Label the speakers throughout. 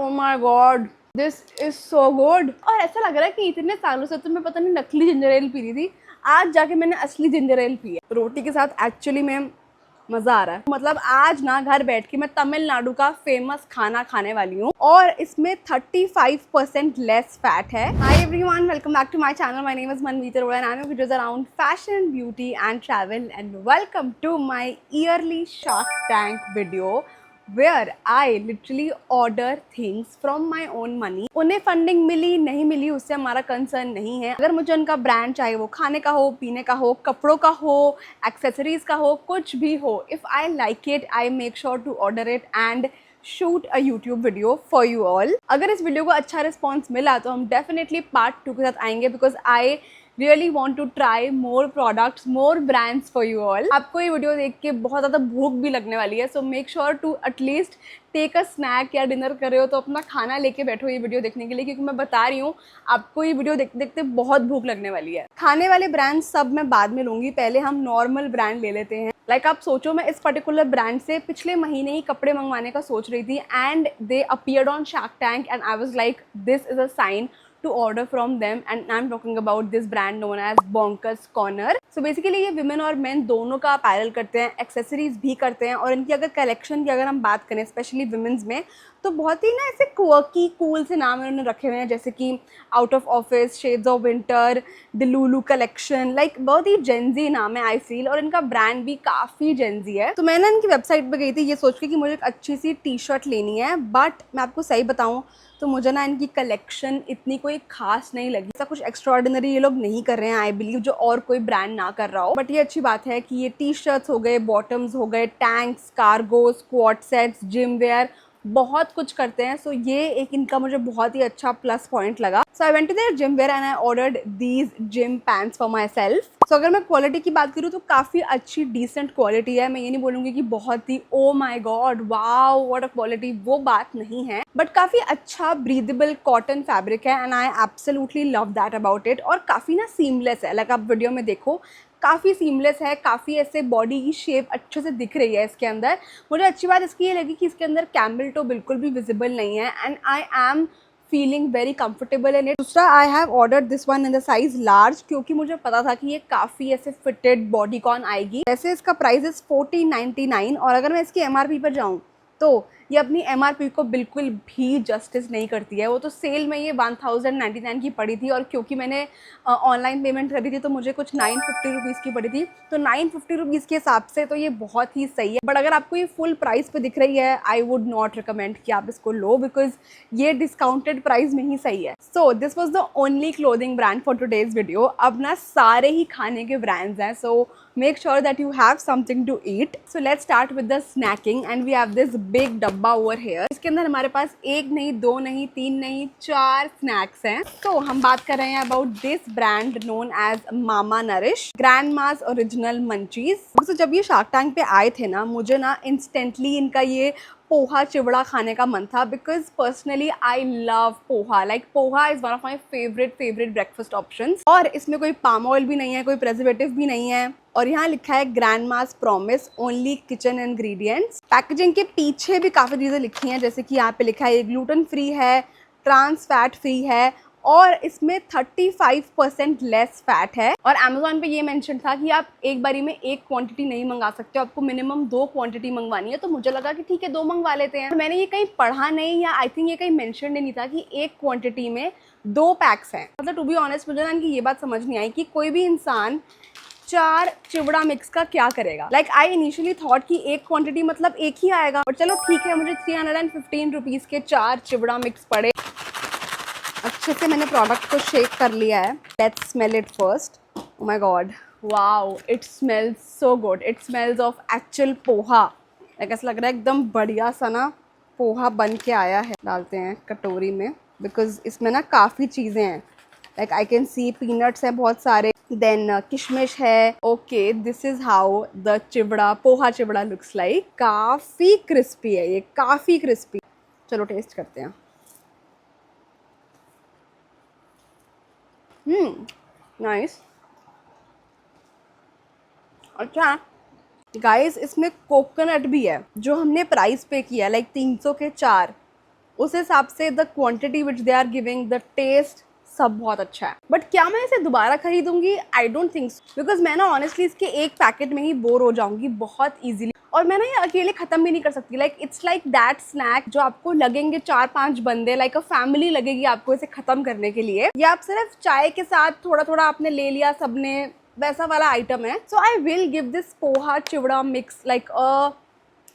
Speaker 1: Oh my God, this is so good. और ऐसा लग रहा है कि इतने सालों से तो मैं पता नहीं नकली जिंजर एल पी रही थी, आज जाके मैंने असली जिंजर एल पी है रोटी के साथ। एक्चुअली में मजा आ रहा है। मतलब आज ना घर बैठ के मैं तमिलनाडु का फेमस खाना खाने वाली हूँ और इसमें 35% लेस फैट है। Hi everyone, welcome back to my channel. My name is Manmeet Arora and I make videos around fashion, beauty and travel and welcome to my yearly Shark Tank video where I literally order things from my own money। उन्हें funding मिली नहीं मिली उससे हमारा concern नहीं है। अगर मुझे उनका brand चाहिए, वो खाने का हो, पीने का हो, कपड़ों का हो, एक्सेसरीज का हो, कुछ भी हो, if I like it I make sure to order it and shoot a YouTube video for you all. अगर इस वीडियो को अच्छा रिस्पॉन्स मिला तो हम डेफिनेटली पार्ट 2 के साथ आएंगे, because I really want to try more products, more brands for you all. आपको ये वीडियो देख के बहुत ज़्यादा भूख भी लगने वाली है, so make sure to at least take a snack या डिनर कर रहे हो तो अपना खाना लेके बैठो ये वीडियो देखने के लिए, क्योंकि मैं बता रही हूँ आपको ये वीडियो देखते देखते बहुत भूख लगने वाली है। खाने वाले ब्रांड सब मैं बाद में लूँगी, पहले हम नॉर्मल ब्रांड ले लेते हैं। लाइक आप सोचो, मैं इस पर्टिकुलर ब्रांड से पिछले महीने ही कपड़े मंगवाने का सोच रही थी and they appeared on Shark Tank and I was like this is a sign to order from them, and I'm talking about this brand known as Bonkers Corner। So basically ये women और men दोनों का apparel करते हैं, accessories भी करते हैं, और इनकी अगर collection की अगर हम बात करें स्पेशली women's में, तो बहुत ही ना ऐसे quirky cool से नाम इन्होंने रखे हुए हैं, जैसे कि out of office, shades of winter, the Lulu collection. Like बहुत ही जेंजी नाम है आई फील, और इनका ब्रांड भी काफ़ी जेंजी है। तो मैं ना इनकी वेबसाइट पे गई थी ये सोच के कि मुझे एक अच्छी सी टी शर्ट लेनी है, बट मैं आपको सही बताऊँ तो मुझे ना इनकी कलेक्शन इतनी कोई खास नहीं लगी। ऐसा कुछ एक्स्ट्राऑर्डिनरी ये लोग नहीं कर रहे हैं आई बिलीव, जो और कोई ब्रांड ना कर रहा हो। बट ये अच्छी बात है कि ये टी शर्ट्स हो गए, बॉटम्स हो गए, tanks, cargo, squat sets, gym where, बहुत कुछ करते हैं। सो ये एक इनका मुझे बहुत ही अच्छा प्लस पॉइंट लगा। So I went to their gym wear and I ordered these gym pants for myself. सो अगर मैं क्वालिटी की बात करूँ तो काफ़ी अच्छी डिसेंट क्वालिटी है। मैं ये नहीं बोलूँगी कि बहुत ही oh my god wow what a quality, वो बात नहीं है, बट काफ़ी अच्छा ब्रीदेबल कॉटन फैब्रिक है and I absolutely love that about it. और काफ़ी ना सीमलेस है, लाइक आप वीडियो में देखो काफ़ी सीमलेस है, काफ़ी ऐसे बॉडी की शेप अच्छे से दिख रही है इसके अंदर। मुझे अच्छी बात इसकी ये लगी कि इसके अंदर कैमल टो बिल्कुल भी विजिबल नहीं है and I am feeling very comfortable in it. दूसरा, I have order this one in the size large, क्योंकि मुझे पता था कि ये काफ़ी ऐसे फिटेड बॉडी कॉन आएगी। वैसे इसका प्राइस इज 1499 और अगर मैं इसकी MRP पर जाऊँ तो ये अपनी MRP को बिल्कुल भी जस्टिस नहीं करती है। वो तो सेल में ये 1099 की पड़ी थी, और क्योंकि मैंने ऑनलाइन पेमेंट करी थी तो मुझे कुछ 950 रुपीज़ की पड़ी थी, तो 950 रुपीज़ के हिसाब से तो ये बहुत ही सही है। बट अगर आपको ये फुल प्राइस पे दिख रही है, आई वुड नॉट रिकमेंड कि आप इसको लो, बिकॉज ये डिस्काउंटेड प्राइस में ही सही है। So this was the only clothing brand for today's video. अब ना सारे ही खाने के ब्रांड्स हैं, सो make sure that you have something to eat। So let's start with the snacking and we have this big डब्बा over here। इसके अंदर हमारे पास एक नहीं, दो नहीं, तीन नहीं, 4 स्नैक्स हैं। तो हम बात कर रहे हैं about this brand known as Mama Nourish grandma's original munchies. तो जब ये शार्क टैंक पे आए थे ना, मुझे ना इंस्टेंटली इनका ये पोहा चिवड़ा खाने का मन था, because personally I love poha. Like poha is one of my favourite breakfast options. और इसमें कोई पाम ऑयल भी नहीं है, कोई प्रिजर्वेटिव भी नहीं है, और यहाँ लिखा है grandma's promise only kitchen ingredients. Packaging के पीछे भी काफ़ी चीज़ें लिखी हैं, जैसे कि यहाँ पे लिखा है ये ग्लूटेन फ्री है, ट्रांस फैट फ्री है, और इसमें 35% लेस फैट है। और अमेजोन पे ये मेंशन था कि आप एक बारी में एक क्वांटिटी नहीं मंगा सकते, आपको मिनिमम 2 क्वांटिटी मंगवानी है। तो मुझे लगा कि ठीक है 2 मंगवा लेते हैं। मैंने ये कहीं पढ़ा नहीं, या आई थिंक ये कहीं मेंशन नहीं था कि एक क्वांटिटी में 2 पैक्स हैं। मतलब टू बी ऑनेस्ट मुझे ना इनकी ये बात समझ नहीं आई कि कोई भी इंसान 4 चिवड़ा मिक्स का क्या करेगा। लाइक आई इनिशियली थॉट कि एक क्वांटिटी मतलब एक ही आएगा, बट चलो ठीक है, मुझे 315 रुपीज़ के 4 चिवड़ा मिक्स पड़े। अच्छे से मैंने प्रोडक्ट को शेक कर लिया है। Let's smell it first. Oh my God wow, it smells so good. It smells of actual poha. Like ऐसा लग रहा है एकदम बढ़िया सा ना पोहा बन के आया है। डालते हैं कटोरी में, बिकॉज इसमें ना काफ़ी चीज़ें हैं। Like I can see peanuts हैं बहुत सारे, देन किशमिश है। Okay, this is how the chivda, poha chivda looks like. काफ़ी क्रिस्पी है ये, काफ़ी क्रिस्पी। चलो टेस्ट करते हैं। नाइस। अच्छा गाइस, इसमें कोकोनट भी है जो हमने प्राइस पे किया, लाइक 300 के 4। उस हिसाब से the quantity which they are giving, the taste, सब बहुत अच्छा है। बट क्या मैं इसे दोबारा खरीदूंगी? I don't think so, because मैं ना ऑनेस्टली इसके एक पैकेट में ही बोर हो जाऊंगी बहुत ईजिली, और मैं ना ये अकेले खत्म भी नहीं कर सकती। Like it's like that snack जो आपको लगेंगे 4-5 बंदे, लाइक अ फैमिली लगेगी आपको इसे खत्म करने के लिए, या आप सिर्फ चाय के साथ थोड़ा थोड़ा आपने ले लिया सबने, वैसा वाला आइटम है। So I will give this poha chivda mix like a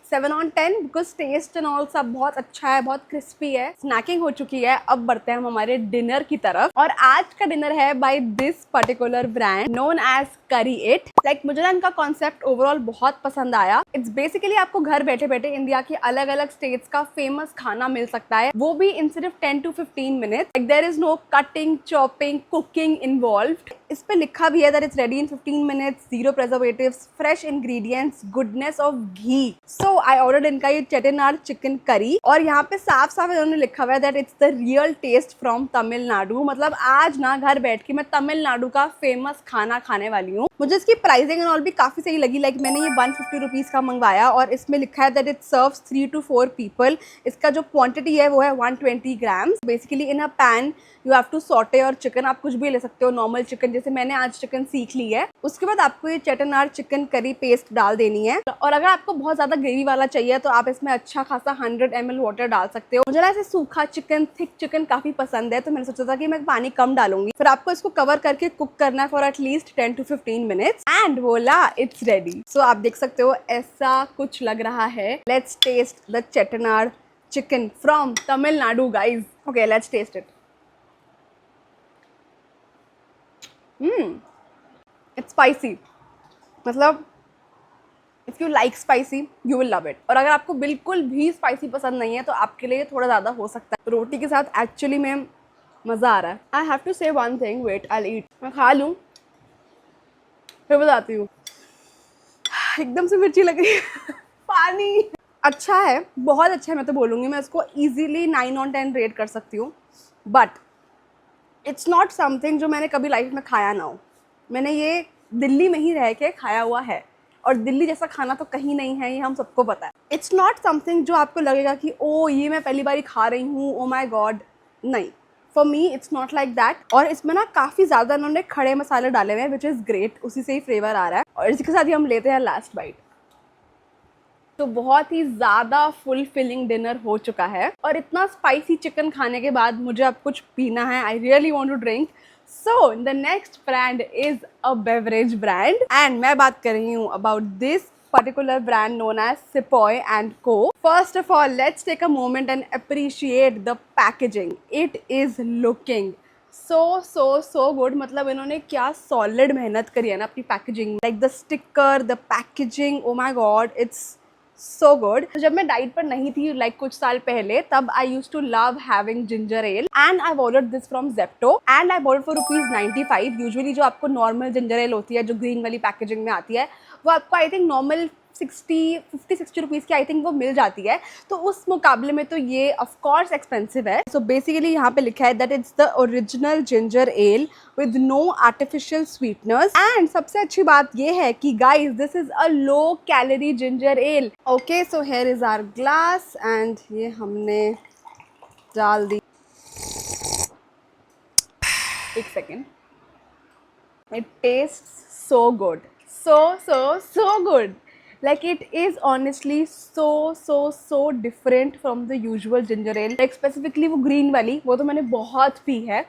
Speaker 1: 7/10 because taste and all सब बहुत अच्छा है, बहुत क्रिस्पी है। स्नैकिंग हो चुकी है, अब बढ़ते हैं हम हमारे डिनर की तरफ, और आज का डिनर है by this particular brand known as Curry It. Like मुझे ना इनका कॉन्सेप्ट ओवरऑल बहुत पसंद आया। इट्स बेसिकली आपको घर बैठे बैठे इंडिया के अलग अलग स्टेट्स का फेमस खाना मिल सकता है, वो भी इन सिर्फ 10 to 15 minutes. Like there is no cutting, chopping, cooking involved. इस पे लिखा भी है that it's ready in 15 minutes, zero preservatives, fresh ingredients, goodness of ghee. So I ordered इनका ये चेटिनाड चिकन करी, और यहाँ पे साफ साफ इन्होंने लिखा हुआ है that it's the real taste from Tamil Nadu. मतलब आज ना घर बैठ के मैं तमिलनाडु का फेमस खाना खाने वाली हूँ। मुझे इसकी प्राइसिंग एंड ऑल भी काफी सही लगी। लाइक मैंने ये 150 रुपीज का मंगवाया, और इसमें लिखा है that it serves 3 to 4 people. इसका जो क्वांटिटी है वो है 120 grams. Basically in a pan you have to saute, और चिकन आप कुछ भी ले सकते हो, नॉर्मल चिकन, जैसे मैंने आज चिकन सीख ली है। उसके बाद आपको ये चेटिनाड चिकन करी पेस्ट डाल देनी है, और अगर आपको बहुत ज्यादा ग्रेवी वाला चाहिए तो आप इसमें अच्छा खासा 100 ml वाटर डाल सकते हो। मुझे ना ऐसे सूखा चिकन, थिक चिकन काफी पसंद है, तो मैंने सोचा था कि मैं पानी कम डालूंगी। फिर आपको इसको कवर करके कुक करना है for at least 10 to 15 minutes, and voila it's ready. सो आप देख सकते हो ऐसा कुछ लग रहा है। Let's taste the Chettinad chicken from Tamil Nadu guys. Okay, let's taste it. It's spicy, मतलब if you like spicy you will love it. और अगर आपको बिल्कुल भी स्पाइसी पसंद नहीं है तो आपके लिए थोड़ा ज़्यादा हो सकता है। रोटी के साथ एक्चुअली में मज़ा आ रहा है। I have to say one thing, wait I will eat. मैं खा लूँ फिर बताती हूँ। एकदम से मिर्ची लग रही है पानी। अच्छा है, बहुत अच्छा है, मैं तो बोलूँगी। मैं इसको ईजिली 9/10 रेट कर सकती हूँ, बट इट्स नॉट समथिंग जो मैंने कभी लाइफ में खाया ना हो। मैंने ये दिल्ली में ही रह के खाया हुआ है, और दिल्ली जैसा खाना तो कहीं नहीं है, ये हम सबको पता है। इट्स नॉट समथिंग जो आपको लगेगा कि ओ ये मैं पहली बार खा रही हूँ, ओ माई गॉड, नहीं। For me it's not like that. और इसमें ना काफ़ी ज़्यादा इन्होंने खड़े मसाले डाले हुए हैं, विच इज़ ग्रेट, उसी से ही फ्लेवर आ रहा है। और इसके साथ ही हम लेते हैं लास्ट बाइट। तो बहुत ही ज़्यादा फुलफिलिंग डिनर हो चुका है, और इतना स्पाइसी चिकन खाने के बाद मुझे अब कुछ पीना है। I really want to drink. So the next brand is a beverage brand, and मैं बात कर रही हूँ about this particular brand known as Sepoy and Co. First of all, let's take a moment and appreciate the packaging. It is looking so good. मतलब इन्होंने क्या solid मेहनत करी है ना अपनी packaging, like the sticker, the packaging, oh my god, it's so good. जब मैं डाइट पर नहीं थी like कुछ साल पहले, तब I used to love having ginger ale, and I've ordered this from Zepto, and I bought it for ₹95. Usually जो आपको normal ginger ale होती है जो green वाली पैकेजिंग में आती है, वो आपको आई थिंक नॉर्मल 50-60 रुपीज़ की आई थिंक वो मिल जाती है। तो उस मुकाबले में तो ये ऑफ कोर्स एक्सपेंसिव है। सो बेसिकली यहाँ पे लिखा है that it's the original ginger ale with no artificial sweeteners, and सबसे अच्छी बात ये है कि guys this is a low calorie ginger ale. Okay, so here is our glass, and ये हमने डाल दी। एक second, it taste so good, so good. Like it is honestly so different from the usual ginger ale. Like specifically वो green वाली, वो तो मैंने बहुत पी है,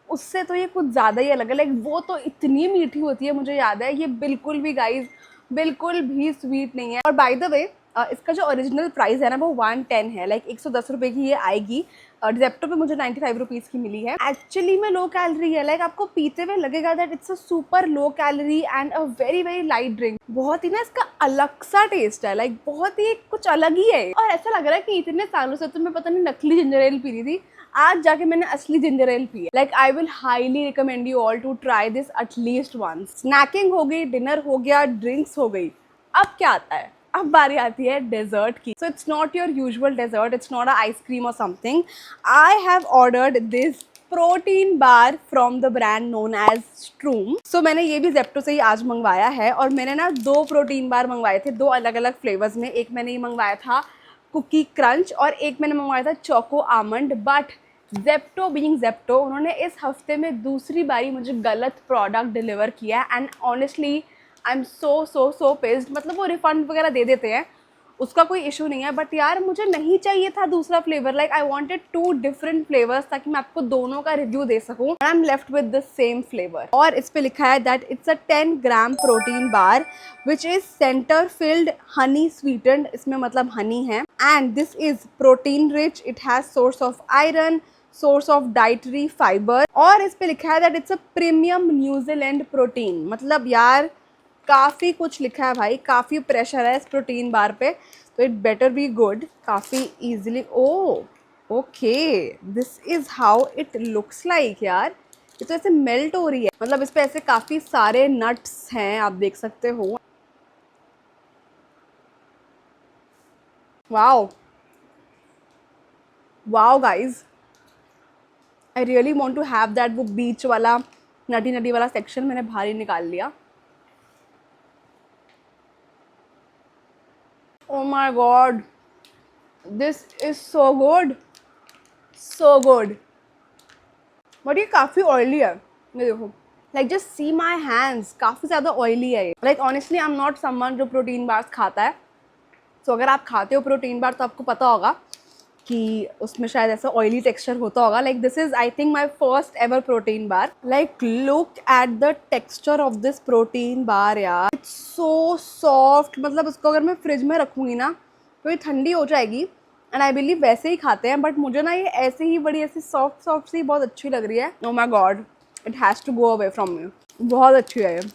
Speaker 1: उससे तो ये कुछ ज़्यादा ही अलग है। लाइक वो तो इतनी मीठी होती है, मुझे याद है। ये बिल्कुल भी गाइज बिल्कुल भी स्वीट नहीं है। और बाय द वे इसका जो ओरिजिनल प्राइस है ना वो 110 है। लाइक 110 रुपये की ये आएगी। जेप्टो पे मुझे 95 रुपीज़ की मिली है। एक्चुअली में लो कैलोरी है। लाइक आपको पीते हुए लगेगा that it's a super low calorie and a very light drink. बहुत ही ना इसका अलग सा टेस्ट है, लाइक बहुत ही कुछ अलग ही है। और ऐसा लग रहा है कि इतने सालों से तो मैं पता नहीं नकली जिंजर एल पी रही थी, आज जाके मैंने असली जिंजर एल पी है। Like I will highly recommend you all to try this at least once. Snacking हो गई, डिनर हो गया, ड्रिंक्स हो गई, अब क्या आता है? अब बारी आती है डेजर्ट की। So it's not your usual dessert, it's not a ice cream or something. I have ordered this protein bar from the brand known as Stroom. So मैंने ये भी जेप्टो से ही आज मंगवाया है, और मैंने ना 2 प्रोटीन बार मंगवाए थे, 2 अलग अलग फ्लेवर्स में। एक मैंने ये मंगवाया था कुकी क्रंच और एक मैंने मंगवाया था choco almond. But Zepto being Zepto, उन्होंने इस हफ्ते में दूसरी बारी मुझे गलत प्रोडक्ट डिलीवर किया and honestly I am so paced. मतलब वो रिफंड वगैरह दे देते हैं, उसका कोई इशू नहीं है, बट यार मुझे नहीं चाहिए था दूसरा flavour. Like I wanted 2 different flavours ताकि मैं आपको दोनों का रिव्यू दे सकूं। I am left with the same flavour. और इस पे लिखा है that it's a 10 gram protein bar which is centre field Honey sweetened, इसमें मतलब हनी है, and this is protein rich, it has source of iron, source of dietary fibre. और इस पे लिखा है that it's a premium New Zealand protein. मतलब यार काफ़ी कुछ लिखा है भाई, काफ़ी प्रेशर है इस प्रोटीन बार पे, तो इट बेटर बी गुड। काफ़ी easily, oh okay, this is how it looks like. यार ये तो ऐसे मेल्ट हो रही है, मतलब इस पे ऐसे काफ़ी सारे नट्स हैं, आप देख सकते हो। Wow wow guys, I really want to have that. वो बीच वाला नटी नटी वाला सेक्शन मैंने बाहर ही निकाल लिया। Oh my god, this is so good, so good. But ये काफ़ी ऑयली है, ये देखो, like just see my hands, काफ़ी ज़्यादा ऑयली है ये। Like honestly I am not someone जो प्रोटीन बार्स खाता है, तो अगर आप खाते हो प्रोटीन बार तो आपको पता होगा कि उसमें शायद ऐसा ऑयली टेक्सचर होता होगा। Like this is I think my first ever protein bar. Like look at the texture of this protein बार यार, इट्स सो सॉफ्ट। मतलब उसको अगर मैं फ्रिज में रखूँगी ना तो ये ठंडी हो जाएगी, एंड आई बिलीव वैसे ही खाते हैं, बट मुझे ना ये ऐसे ही बड़ी ऐसी सॉफ्ट सॉफ्ट सी बहुत अच्छी लग रही है। Oh my god, it has to go away from me. बहुत अच्छी है ये।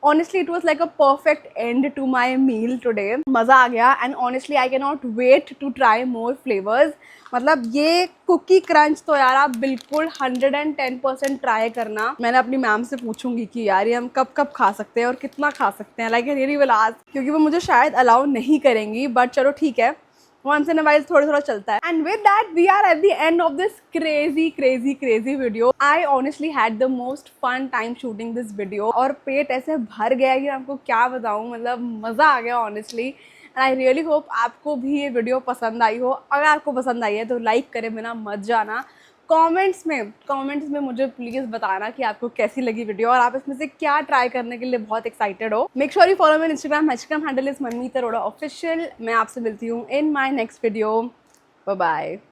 Speaker 1: Honestly, it was like a perfect end to my meal today. मज़ा आ गया, and honestly I cannot wait to try more flavors. मतलब ये कुकी क्रंच तो यार आप बिल्कुल 110% ट्राई करना। मैंने अपनी मैम से पूछूंगी कि यार ये हम कब कब खा सकते हैं और कितना खा सकते हैं, लाइक रियली विल आस्क, क्योंकि वो मुझे शायद अलाउ नहीं करेंगी, बट चलो ठीक है, once in a while थोड़ा थोड़ा चलता है। And with that we are at the end of this crazy video. I honestly had the most fun time shooting this video और पेट ऐसे भर गया कि आपको क्या बताऊँ, मतलब मज़ा आ गया honestly. And I really hope आपको भी ये वीडियो पसंद आई हो। अगर आपको पसंद आई है तो लाइक करे बिना मत जाना। कमेंट्स में मुझे प्लीज़ बताना कि आपको कैसी लगी वीडियो और आप इसमें से क्या ट्राई करने के लिए बहुत एक्साइटेड हो। Make sure you follow me Instagram, Instagram handle is Manmeet Arora official. मैं आपसे मिलती हूँ in my next video. Bye bye.